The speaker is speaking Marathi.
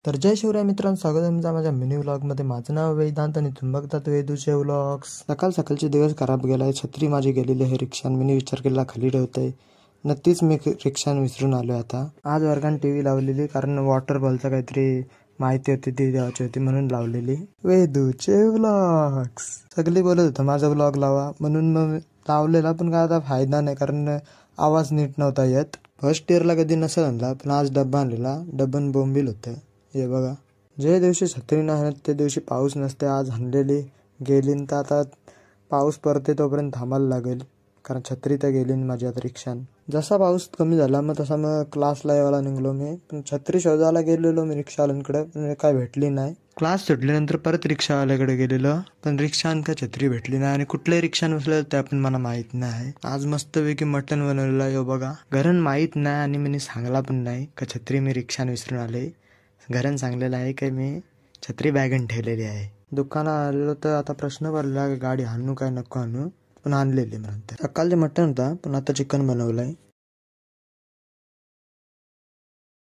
तर जय शिवराय मित्रांनो, स्वागत आहे तुमचं माझ्या मिनी व्लॉगमध्ये. माझं नाव वेदांत आणि तुम्ही बघतात वेदूचे व्लॉग्स. सकाळचे दिवस खराब गेलाय. छत्री माझी गेलेली आहे रिक्षान. मी विचार केला खाली ठेवतोय. नक्कीच मी रिक्षान विसरून आलोय आता. आज वर्गान टीव्ही लावलेली कारण वॉटर बॉलचं काहीतरी माहिती होती ती द्यायची होती म्हणून लावलेली. वेदूचे व्लॉग्स सगळे बोलत होतं माझा व्लॉग लावा म्हणून मग लावलेला, पण काय आता फायदा नाही कारण आवाज नीट नव्हता येत. फर्स्ट इयरला कधी नसेल आणला, पण आज डब्बा आणलेला. डब्बन बोंबील होतं. हे बघा, जे दिवशी छत्री नाही त्या दिवशी पाऊस नसते. आज हाणलेली गेली तर आता पाऊस परते तोपर्यंत थांबायला लागेल कारण छत्री तर गेली माझी आता रिक्षान. जसा पाऊस कमी झाला मग तसा मग क्लासला यायला निघलो मी, पण छत्री शोधायला गेलेलो मी रिक्षावाल्यांकडे, पण काय भेटली नाही. क्लास सुटल्यानंतर परत रिक्षावाल्याकडे गेलेलो, पण रिक्षान का छत्री भेटली नाही आणि कुठल्या रिक्षान बसलेलं ते पण मला माहित नाही. आज मस्तपैकी मटण बनवलेलं आहे बघा. घरन माहित नाही आणि मी सांगला पण नाही का छत्री मी रिक्षान विसरून आले. घरन सांगलेलं आहे की मी छत्री बॅगन ठेवलेली आहे. दुकानात आलेलो तर आता प्रश्न पडला की गाडी आणू काय नको आणू, पण आणलेली. नंतर सकाळचे मटण होता पण आता चिकन बनवलंय.